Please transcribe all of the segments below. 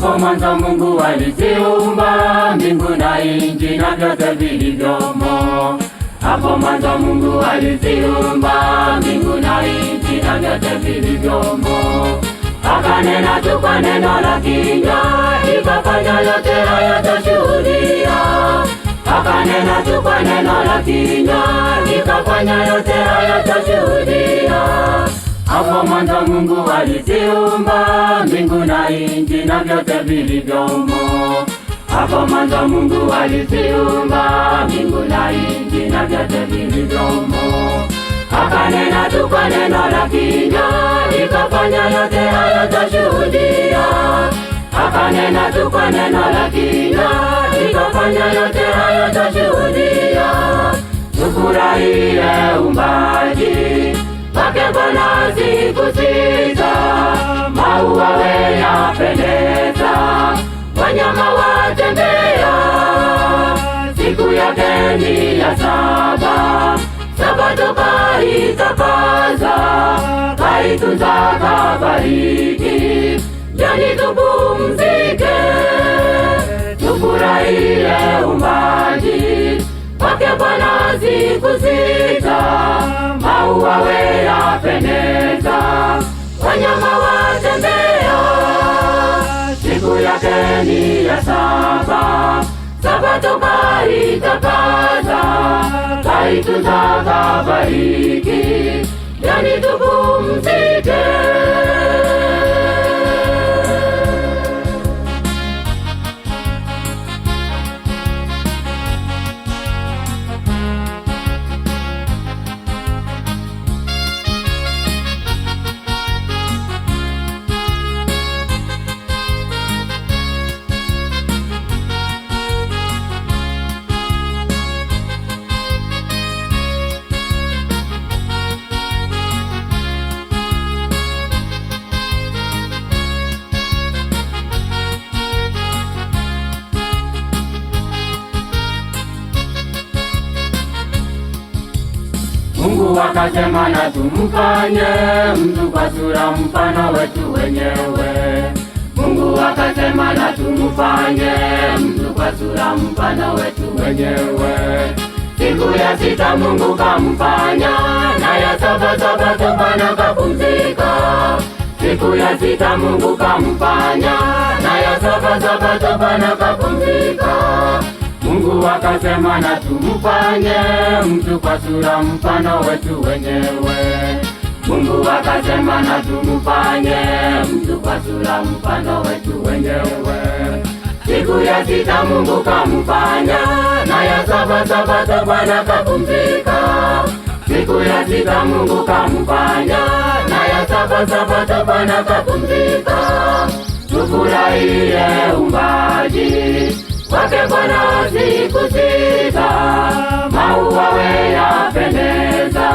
Hapo mwanzo Mungu aliziumba mbingu na nchi na vyote vilivyomo. Hapo mwanzo Mungu aliziumba mbingu na nchi na vyote vilivyomo. Akanena tu kwa neno la kinywa, ikafanya yote haya twashuhudia. Akanena tu kwa neno la kinywa, ikafanya yote haya twashuhudia. Hapo mwanzo Mungu aliziumba mbingu na nchi na vyote vilivyomo. Hapo mwanzo Mungu aliziumba mbingu na nchi na vyote vilivyomo. Akanena tu kwa neno la kinywa, ikafanya yote haya twashuhudia. Akanena tu kwa neno la kinywa, ikafanya yote haya twashuhudia. Tufurahie uumbaji wake Bwana siku sita. Maua yapendeza, wanyama watembea. Siku yake ni ya saba, Sabato kaitakaza, kaitunza kabariki. Njoni tupumzike, tufurahie uumbaji wake Bwana siku sita. Maua yapendeza, wanyama watembea. Siku yake ni ya saba, Sabato kaitakaza, kaitunza kabariki. Njoni tupumzike. Mungu akasema na tumfanye mtu kwa sura mfano wetu wenyewe. Mungu akasema na tumfanye mtu kwa sura mfano wetu wenyewe. Siku ya sita Mungu kamfanya, na ya saba Sabato Bwana kapumzika. Siku ya sita Mungu kamfanya, na ya saba Sabato Bwana kapumzika. Mungu akasema na tumfanye mtu kwa sura mfano wetu wenyewe. Mungu akasema na tumfanye mtu kwa sura mfano wetu wenyewe. Siku ya sita Mungu kamfanya, na ya saba Sabato Bwana kapumzika. Siku ya sita Mungu kamfanya, na ya saba Sabato Bwana kapumzika. Tufurahie uumbaji wake Bwana siku sita. Maua yapendeza,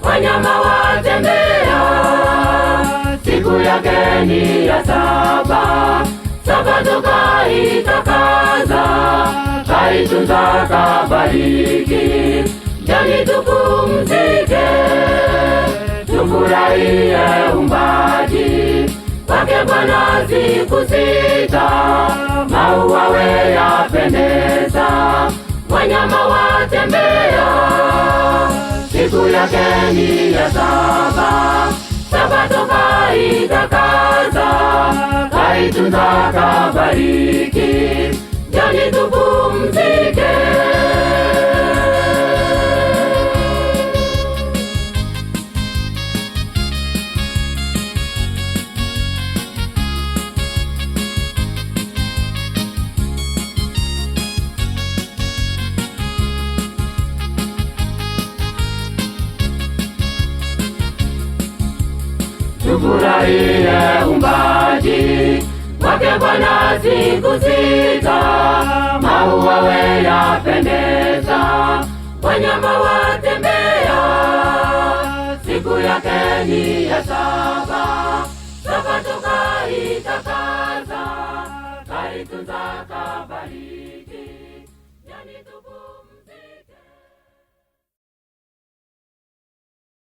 wanyama watembea. Siku yake ni ya saba, Sabato kaitakaza, kaitunza kabariki. Njoni tupumzike, tufurahie uumbaji wake Bwana siku sita. Maua yapendeza, wanyama watembea. Siku yake ni ya saba, Sabato kaitakaza, kaitunza kabariki. Njoni tupumzike. Tufurahie uumbaji wake Bwana siku sita. Maua yapendeza, wanyama watembea. Siku yake ni ya saba, Sabato kaitakaza, kaitunza kabariki.